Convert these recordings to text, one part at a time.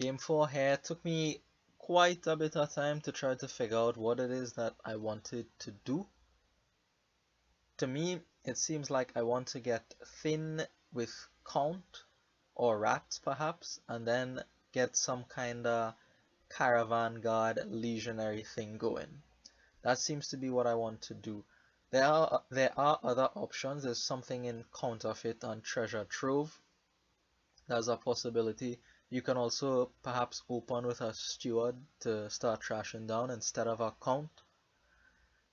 Game 4 here took me quite a bit of time to try to figure out what it is that I wanted to do. To me, it seems like I want to get thin with count or rats perhaps, and then get some kind of caravan guard legionary thing going. That seems to be what I want to do. There are other options. There's something in counterfeit and treasure trove. There's a possibility. You can also perhaps open with a steward to start trashing down instead of a count.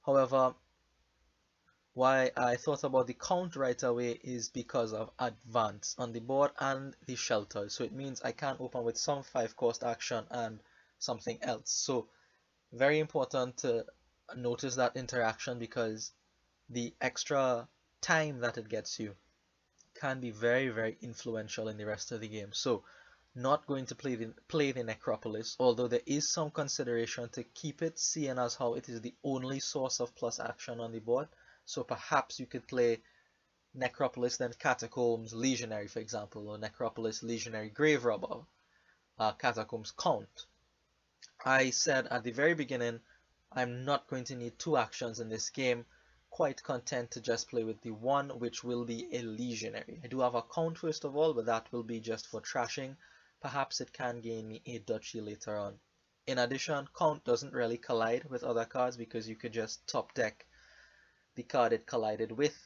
However, why I thought about the count right away is because of advance on the board and the shelters. So it means I can open with some 5 cost action and something else. So very important to notice that interaction because the extra time that it gets you can be very influential in the rest of the game. So not going to play the Necropolis, although there is some consideration to keep it, seeing as how it is the only source of plus action on the board. So perhaps you could play Necropolis, then Catacombs Legionary, for example, or Necropolis Legionary Grave Robber, Catacombs Count. I said at the very beginning, I'm not going to need 2 actions in this game, quite content to just play with the one, which will be a legionary. I do have a count first of all, but that will be just for trashing. Perhaps it can gain me a duchy later on. In addition, count doesn't really collide with other cards because you could just top deck the card it collided with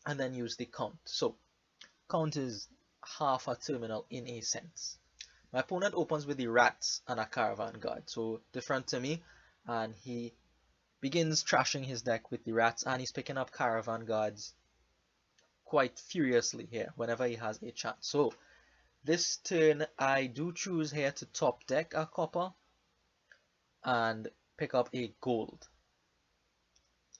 and then use the count. So count is half a terminal in a sense. My opponent opens with the rats and a caravan guard, so different to me, and he begins trashing his deck with the rats, and he's picking up caravan guards quite furiously here whenever he has a chance. So this turn I do choose here to top deck a copper and pick up a gold.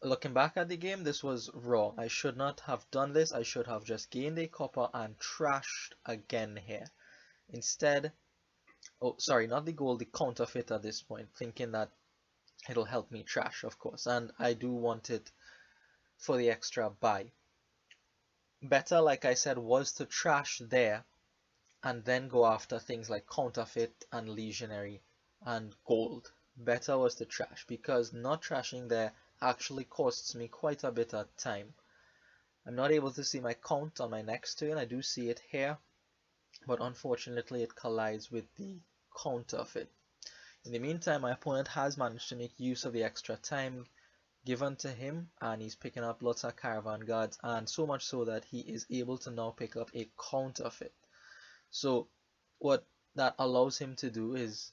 Looking back at the game, this was wrong. I should not have done this. I should have just gained a copper and trashed again here. Instead, oh sorry, not the gold, the counterfeit at this point, thinking that it'll help me trash, of course, and I do want it for the extra buy. Better, like I said, was to trash there and then go after things like counterfeit and legionary and gold. Better was to trash, because not trashing there actually costs me quite a bit of time. I'm not able to see my count on my next turn. I do see it here, but unfortunately it collides with the counterfeit. In the meantime, my opponent has managed to make use of the extra time given to him, and he's picking up lots of caravan guards, and so much so that he is able to now pick up a counterfeit. So what that allows him to do is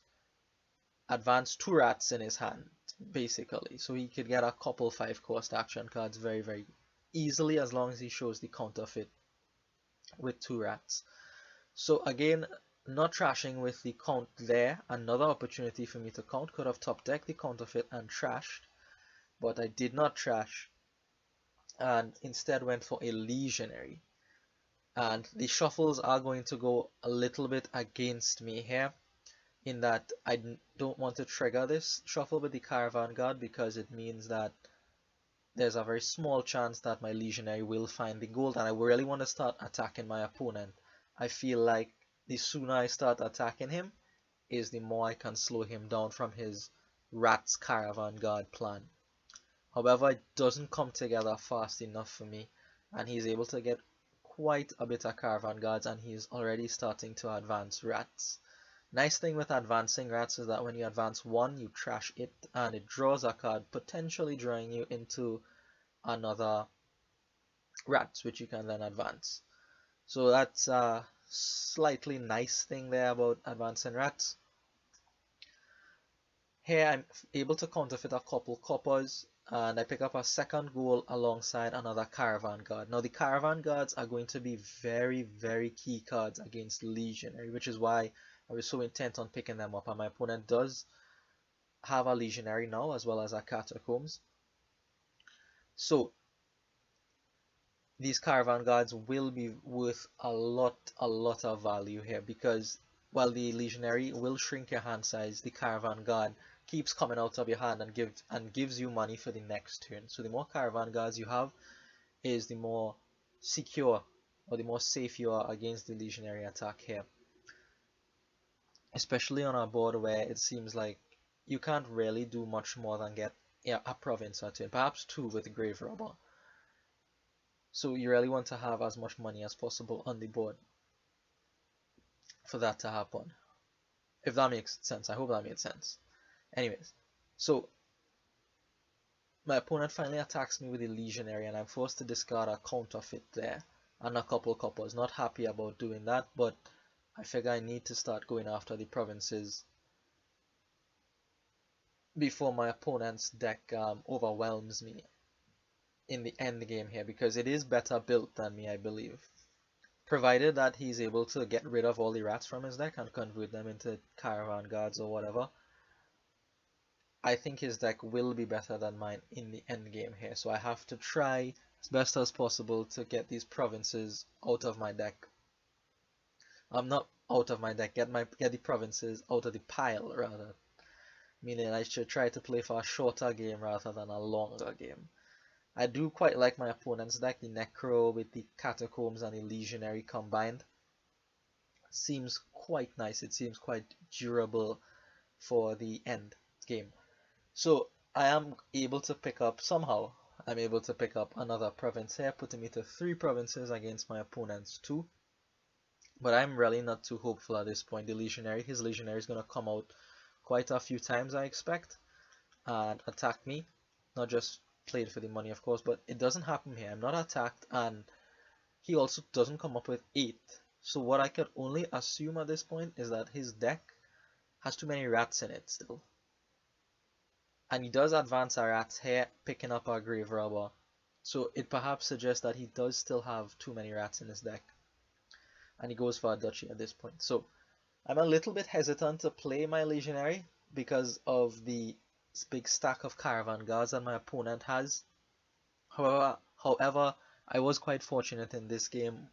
advance 2 rats in his hand, basically. So he could get a couple 5 cost action cards very easily as long as he shows the counterfeit with 2 rats. So again, not trashing with the count there, another opportunity for me to count. Could have top decked the counterfeit and trashed, but I did not trash and instead went for a legionary. And the shuffles are going to go a little bit against me here, in that I don't want to trigger this shuffle with the caravan guard because it means that there's a very small chance that my legionary will find the gold, and I really want to start attacking my opponent. I feel like the sooner I start attacking him is the more I can slow him down from his rats caravan guard plan. However, it doesn't come together fast enough for me, and he's able to get quite a bit of caravan guards, and he's already starting to advance rats. Nice thing with advancing rats is that when you advance 1, you trash it and it draws a card, potentially drawing you into another rats, which you can then advance. So that's a slightly nice thing there about advancing rats. Here I'm able to counterfeit a couple coppers, and I pick up a second goal alongside another caravan guard. Now the caravan guards are going to be very key cards against legionary, which is why I was so intent on picking them up, and my opponent does have a legionary now as well as a catacombs. So these caravan guards will be worth a lot of value here, because while the legionary will shrink your hand size, the caravan guard keeps coming out of your hand and gives you money for the next turn. So the more caravan guards you have is the more secure or the more safe you are against the legionary attack here. especially on a board where it seems like you can't really do much more than get, yeah, a province or two, perhaps two with grave robber. So you really want to have as much money as possible on the board for that to happen. If that makes sense, I hope that made sense. Anyways, so my opponent finally attacks me with a legionary, and I'm forced to discard a counterfeit there and a couple coppers. Not happy about doing that, but I figure I need to start going after the provinces before my opponent's deck overwhelms me in the end game here, because it is better built than me, I believe. Provided that he's able to get rid of all the rats from his deck and convert them into caravan guards or whatever, I think his deck will be better than mine in the end game here. So I have to try as best as possible to get these provinces out of my deck. I'm not out of my deck, get the provinces out of the pile rather. Meaning I should try to play for a shorter game rather than a longer game. I do quite like my opponent's deck, the Necro with the Catacombs and the Legionary combined. Seems quite nice, it seems quite durable for the end game. So I am able to pick up, somehow, I'm able to pick up another province here, putting me to 3 provinces against my opponent's 2. But I'm really not too hopeful at this point. His Legionary is going to come out quite a few times, I expect, and attack me. Not just played for the money, of course, but it doesn't happen here. I'm not attacked, and he also doesn't come up with 8. So what I could only assume at this point is that his deck has too many rats in it still. And he does advance a rat here, picking up a grave robber. So it perhaps suggests that he does still have too many rats in his deck. And he goes for a duchy at this point. So I'm a little bit hesitant to play my legionary because of the big stack of caravan guards that my opponent has. However, I was quite fortunate in this game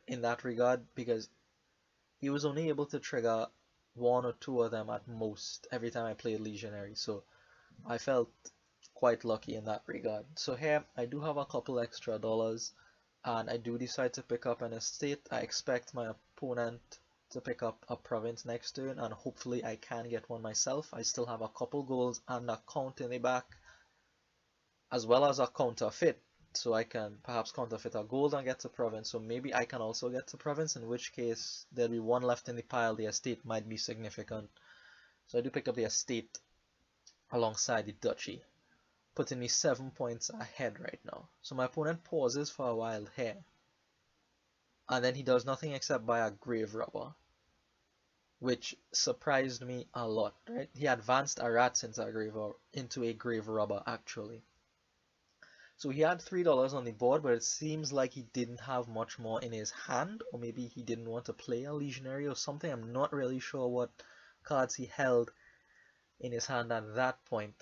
in that regard, because he was only able to trigger 1 or 2 of them at most every time I played legionary, so I felt quite lucky in that regard. So here I do have a couple extra dollars, and I do decide to pick up an estate. I expect my opponent to pick up a province next turn, and hopefully I can get one myself. I still have a couple goals and a count in the back, as well as a counterfeit, so I can perhaps counterfeit a gold and get to province. So maybe I can also get to province, in which case there'll be 1 left in the pile. The estate might be significant. So I do pick up the estate alongside the duchy, putting me 7 points ahead right now. So my opponent pauses for a while here, and then he does nothing except buy a grave robber, which surprised me a lot, right? He advanced a rat into a grave robber actually. So he had $3 on the board, but it seems like he didn't have much more in his hand, or maybe he didn't want to play a legionary or something. I'm not really sure what cards he held in his hand at that point,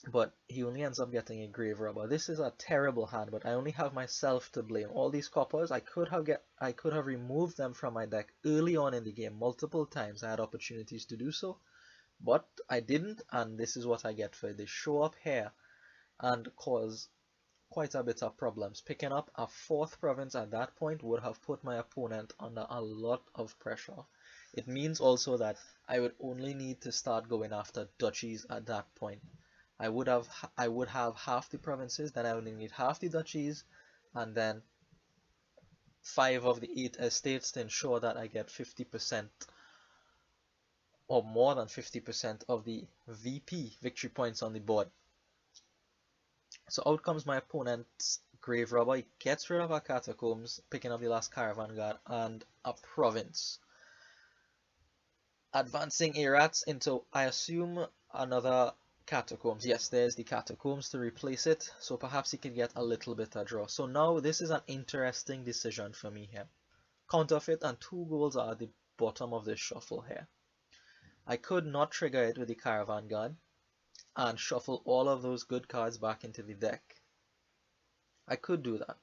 but he only ends up getting a grave robber. This is a terrible hand, but I only have myself to blame. All these coppers, I could have removed them from my deck early on in the game multiple times. I had opportunities to do so, but I didn't, and this is what I get for it. They show up here and cause quite a bit of problems. Picking up a 4th province at that point would have put my opponent under a lot of pressure. It means also that I would only need to start going after duchies at that point. I would have half the provinces, then I only need half the duchies, and then 5 of the 8 estates to ensure that I get 50% or more than 50% of the VP, victory points, on the board. So out comes my opponent's grave robber. He gets rid of our catacombs, picking up the last caravan guard and a province, advancing a rats into, I assume, another catacombs. Yes, there's the catacombs to replace it, so perhaps he can get a little bit of draw. So now this is an interesting decision for me here. Counterfeit and 2 goals are at the bottom of this shuffle here. I could not trigger it with the caravan guard and shuffle all of those good cards back into the deck. I could do that.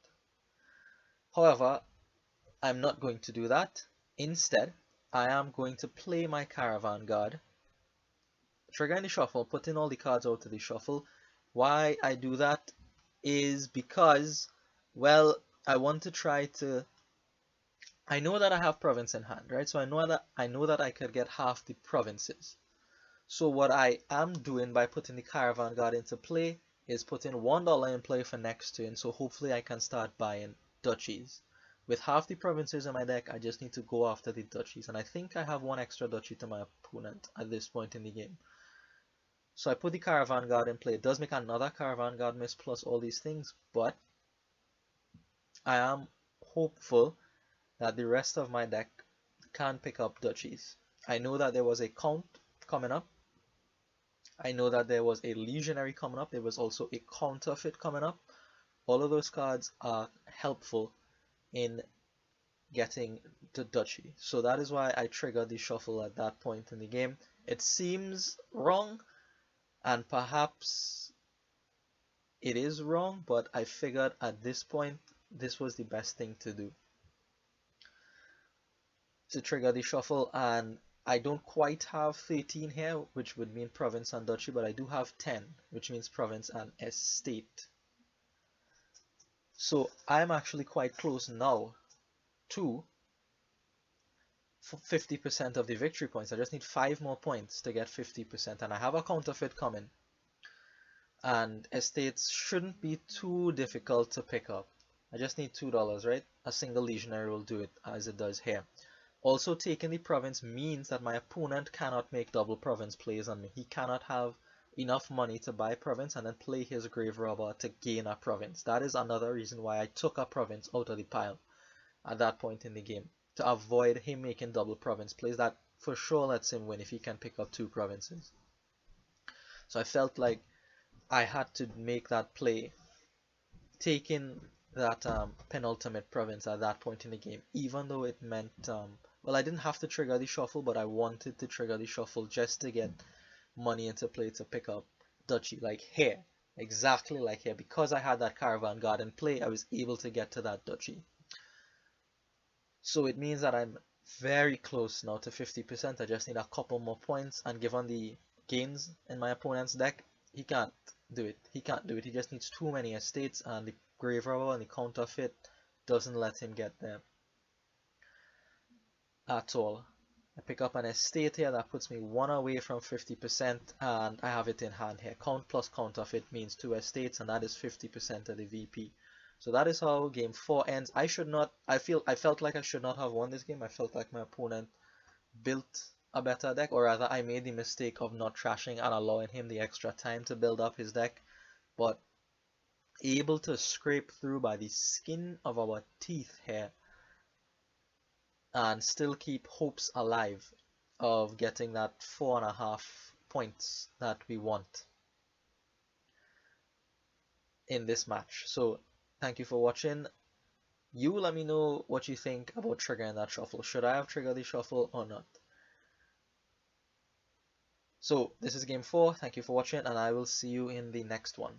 However, I'm not going to do that. Instead, I am going to play my caravan guard, triggering the shuffle, putting all the cards out of the shuffle. Why I do that is because, well, I want to try to I know that I have province in hand, right? So I know that I could get half the provinces. So what I am doing by putting the Caravan Guard into play is putting $1 in play for next turn, so hopefully I can start buying duchies. With half the provinces in my deck, I just need to go after the duchies, and I think I have one extra duchy to my opponent at this point in the game. So I put the Caravan Guard in play. It does make another Caravan Guard miss plus all these things, but I am hopeful that the rest of my deck can pick up duchies. I know that there was a count coming up. I know that there was a legionary coming up. There was also a counterfeit coming up. All of those cards are helpful in getting the duchy. So that is why I triggered the shuffle at that point in the game. It seems wrong, and perhaps it is wrong, but I figured at this point this was the best thing to do, to trigger the shuffle. And I don't quite have 13 here, which would mean province and duchy, but I do have 10, which means province and estate. So I'm actually quite close now to 50% of the victory points. I just need 5 more points to get 50%, and I have a counterfeit coming. And estates shouldn't be too difficult to pick up. I just need $2, right? A single legionary will do it, as it does here. Also, taking the province means that my opponent cannot make double province plays on me. He cannot have enough money to buy province and then play his grave robber to gain a province. That is another reason why I took a province out of the pile at that point in the game, to avoid him making double province plays. That for sure lets him win if he can pick up 2 provinces. So I felt like I had to make that play, taking that penultimate province at that point in the game, even though it meant, well, I didn't have to trigger the shuffle, but I wanted to trigger the shuffle just to get money into play to pick up duchy, like here, exactly like here. Because I had that Caravan Guard in play, I was able to get to that duchy. So it means that I'm very close now to 50%. I just need a couple more points, and given the gains in my opponent's deck, he can't do it. He can't do it. He just needs too many estates, and the grave robber and the counterfeit doesn't let him get there at all. I pick up an estate here that puts me 1 away from 50%, and I have it in hand here. Count plus counterfeit means 2 estates, and that is 50% of the VP. So that is how game 4 ends. I felt like I should not have won this game. I felt like my opponent built a better deck, or rather I made the mistake of not trashing and allowing him the extra time to build up his deck, but able to scrape through by the skin of our teeth here and still keep hopes alive of getting that 4.5 points that we want in this match. So thank you for watching. You let me know what you think about triggering that shuffle. Should I have triggered the shuffle or not? So this is game 4. Thank you for watching, and I will see you in the next one.